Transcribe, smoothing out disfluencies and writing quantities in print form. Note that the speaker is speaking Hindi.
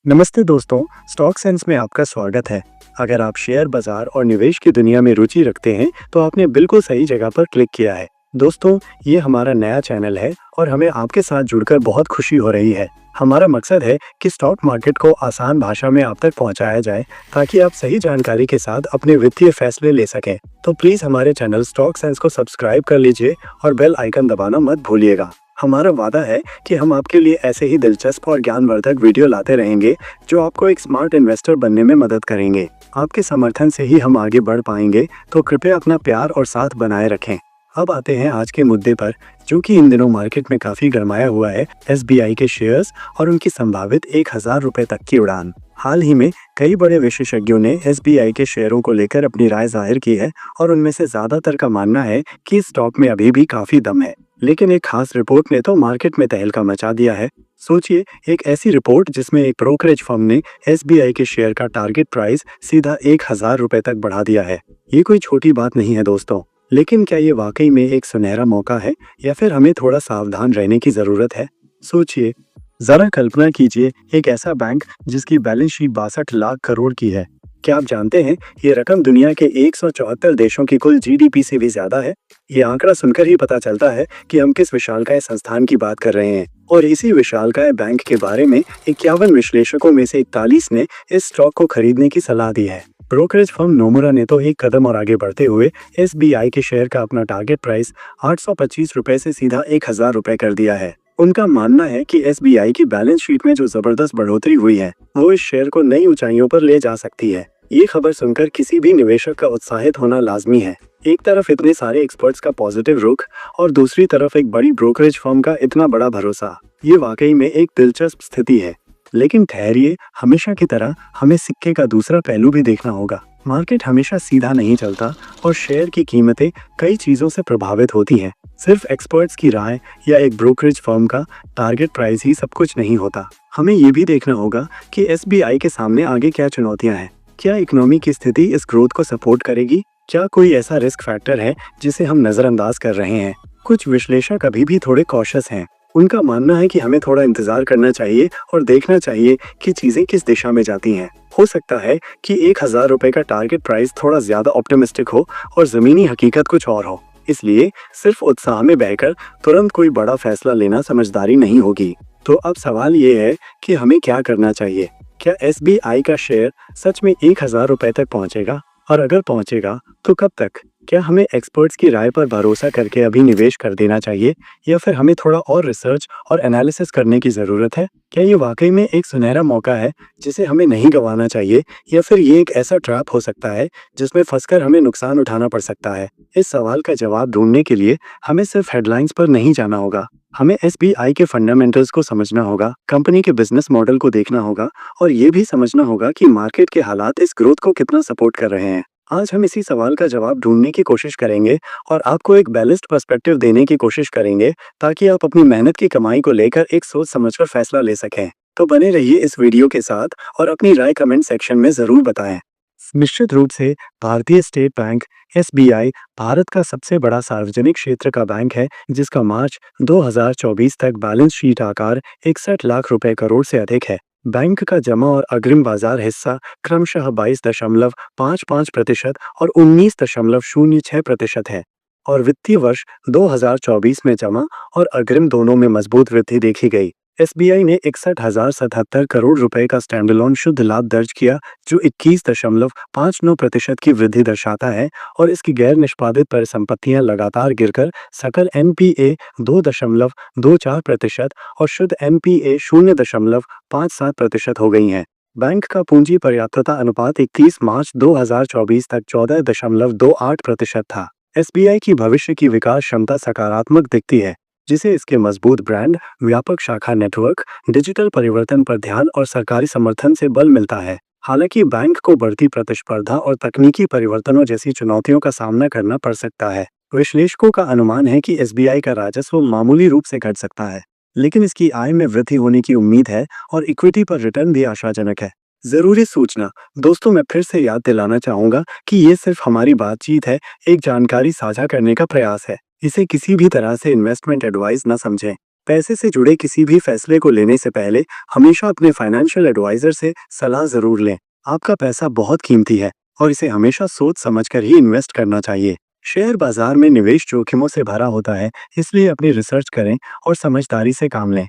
नमस्ते दोस्तों, स्टॉक सेंस में आपका स्वागत है। अगर आप शेयर बाजार और निवेश की दुनिया में रुचि रखते हैं तो आपने बिल्कुल सही जगह पर क्लिक किया है। दोस्तों, ये हमारा नया चैनल है और हमें आपके साथ जुड़कर बहुत खुशी हो रही है। हमारा मकसद है कि स्टॉक मार्केट को आसान भाषा में आप तक पहुंचाया जाए ताकि आप सही जानकारी के साथ अपने वित्तीय फैसले ले सकें। तो प्लीज हमारे चैनल स्टॉक सेंस को सब्सक्राइब कर लीजिए और बेल आइकन दबाना मत भूलिएगा। हमारा वादा है कि हम आपके लिए ऐसे ही दिलचस्प और ज्ञानवर्धक वीडियो लाते रहेंगे जो आपको एक स्मार्ट इन्वेस्टर बनने में मदद करेंगे। आपके समर्थन से ही हम आगे बढ़ पाएंगे, तो कृपया अपना प्यार और साथ बनाए रखें। अब आते हैं आज के मुद्दे पर, जो कि इन दिनों मार्केट में काफी गरमाया हुआ है, एसबीआई के शेयर्स और उनकी संभावित 1,000 रुपए तक की उड़ान। हाल ही में कई बड़े विशेषज्ञों ने एसबीआई के शेयरों को लेकर अपनी राय जाहिर की है और उनमें से ज्यादातर का मानना है कि इस स्टॉक में अभी भी काफी दम है। लेकिन एक खास रिपोर्ट ने तो मार्केट में तहलका मचा दिया है। सोचिए, एक ऐसी रिपोर्ट जिसमें एक ब्रोकरेज फर्म ने एसबीआई के शेयर का टारगेट प्राइस सीधा 1,000 रुपए तक बढ़ा दिया है। ये कोई छोटी बात नहीं है दोस्तों, लेकिन क्या ये वाकई में एक सुनहरा मौका है या फिर हमें थोड़ा सावधान रहने की जरूरत है? सोचिए, जरा कल्पना कीजिए, एक ऐसा बैंक जिसकी बैलेंस शीट 62 लाख करोड़ की है। क्या आप जानते हैं ये रकम दुनिया के 174 देशों की कुल जीडीपी से भी ज्यादा है। ये आंकड़ा सुनकर ही पता चलता है कि हम किस विशालकाय संस्थान की बात कर रहे हैं। और इसी विशालकाय बैंक के बारे में 51 विश्लेषकों में से 41 ने इस स्टॉक को खरीदने की सलाह दी है। ब्रोकरेज फर्म नोमुरा ने तो एक कदम और आगे बढ़ते हुए एसबीआई के शेयर का अपना टारगेट प्राइस 825 रुपए से सीधा 1,000 रुपए कर दिया है। उनका मानना है कि एसबीआई की बैलेंस शीट में जो जबरदस्त बढ़ोतरी हुई है वो इस शेयर को नई ऊंचाइयों पर ले जा सकती है। ये खबर सुनकर किसी भी निवेशक का उत्साहित होना लाजमी है। एक तरफ इतने सारे एक्सपर्ट्स का पॉजिटिव रुख और दूसरी तरफ एक बड़ी ब्रोकरेज फर्म का इतना बड़ा भरोसा। ये वाकई में एक दिलचस्प स्थिति है। लेकिन ठहरिए, हमेशा की तरह हमें सिक्के का दूसरा पहलू भी देखना होगा। मार्केट हमेशा सीधा नहीं चलता और शेयर की कीमतें कई चीजों से प्रभावित होती हैं। सिर्फ एक्सपर्ट्स की राय या एक ब्रोकरेज फर्म का टारगेट प्राइस ही सब कुछ नहीं होता। हमें ये भी देखना होगा कि एसबीआई के सामने आगे क्या चुनौतियां हैं। क्या इकोनॉमी की स्थिति इस ग्रोथ को सपोर्ट करेगी? क्या कोई ऐसा रिस्क फैक्टर है जिसे हम नजरअंदाज कर रहे हैं? कुछ विश्लेषक अभी भी थोड़े कॉशियस हैं। उनका मानना है कि हमें थोड़ा इंतजार करना चाहिए और देखना चाहिए कि चीजें किस दिशा में जाती हैं। हो सकता है कि 1,000 रुपए का टारगेट प्राइस थोड़ा ज्यादा ऑप्टिमिस्टिक हो और जमीनी हकीकत कुछ और हो। इसलिए सिर्फ उत्साह में बहकर तुरंत कोई बड़ा फैसला लेना समझदारी नहीं होगी। तो अब सवाल ये है कि हमें क्या करना चाहिए। क्या एसबीआई का शेयर सच में 1,000 रुपए तक पहुंचेगा? और अगर पहुंचेगा तो कब तक? क्या हमें एक्सपर्ट्स की राय पर भरोसा करके अभी निवेश कर देना चाहिए या फिर हमें थोड़ा और रिसर्च और एनालिसिस करने की जरूरत है? क्या ये वाकई में एक सुनहरा मौका है जिसे हमें नहीं गंवाना चाहिए, या फिर ये एक ऐसा ट्रैप हो सकता है जिसमें फंसकर हमें नुकसान उठाना पड़ सकता है? इस सवाल का जवाब ढूंढने के लिए हमें सिर्फ हेडलाइंस पर नहीं जाना होगा। हमें एसबीआई के फंडामेंटल्स को समझना होगा, कंपनी के बिजनेस मॉडल को देखना होगा और ये भी समझना होगा कि मार्केट के हालात इस ग्रोथ को कितना सपोर्ट कर रहे हैं। आज हम इसी सवाल का जवाब ढूंढने की कोशिश करेंगे और आपको एक बैलेंस्ड पर्सपेक्टिव देने की कोशिश करेंगे ताकि आप अपनी मेहनत की कमाई को लेकर एक सोच समझकर फैसला ले सकें। तो बने रहिए इस वीडियो के साथ और अपनी राय कमेंट सेक्शन में जरूर बताएं। निश्चित रूप से भारतीय स्टेट बैंक एसबीआई भारत का सबसे बड़ा सार्वजनिक क्षेत्र का बैंक है, जिसका मार्च 2024 तक बैलेंस शीट आकार 61 लाख रुपए करोड़ से अधिक है। बैंक का जमा और अग्रिम बाजार हिस्सा क्रमशः 22.55% और 19.06% है और वित्तीय वर्ष 2024 में जमा और अग्रिम दोनों में मजबूत वृद्धि देखी गई। एसबीआई ने 61,077 करोड़ रुपए का स्टैंडअलोन शुद्ध लाभ दर्ज किया, जो 21.59% की वृद्धि दर्शाता है और इसकी गैर निष्पादित परिसंपत्तियां लगातार गिरकर सकल एनपीए 2.24% और शुद्ध एनपीए 0.57% हो गई हैं। बैंक का पूंजी पर्याप्तता अनुपात 31 मार्च 2024 तक 14.28% था। एसबीआई की भविष्य की विकास क्षमता सकारात्मक दिखती है, जिसे इसके मजबूत ब्रांड, व्यापक शाखा नेटवर्क, डिजिटल परिवर्तन पर ध्यान और सरकारी समर्थन से बल मिलता है। हालांकि बैंक को बढ़ती प्रतिस्पर्धा और तकनीकी परिवर्तनों जैसी चुनौतियों का सामना करना पड़ सकता है। विश्लेषकों का अनुमान है कि एसबीआई का राजस्व मामूली रूप से घट सकता है, लेकिन इसकी आय में वृद्धि होने की उम्मीद है और इक्विटी पर रिटर्न भी आशाजनक है। जरूरी सूचना दोस्तों, मैं फिर से याद दिलाना चाहूंगा कि ये सिर्फ हमारी बातचीत है, एक जानकारी साझा करने का प्रयास है। इसे किसी भी तरह से इन्वेस्टमेंट एडवाइस न समझें। पैसे से जुड़े किसी भी फैसले को लेने से पहले हमेशा अपने फाइनेंशियल एडवाइजर से सलाह जरूर लें। आपका पैसा बहुत कीमती है और इसे हमेशा सोच समझकर ही इन्वेस्ट करना चाहिए। शेयर बाजार में निवेश जोखिमों से भरा होता है, इसलिए अपनी रिसर्च करें और समझदारी से काम लें।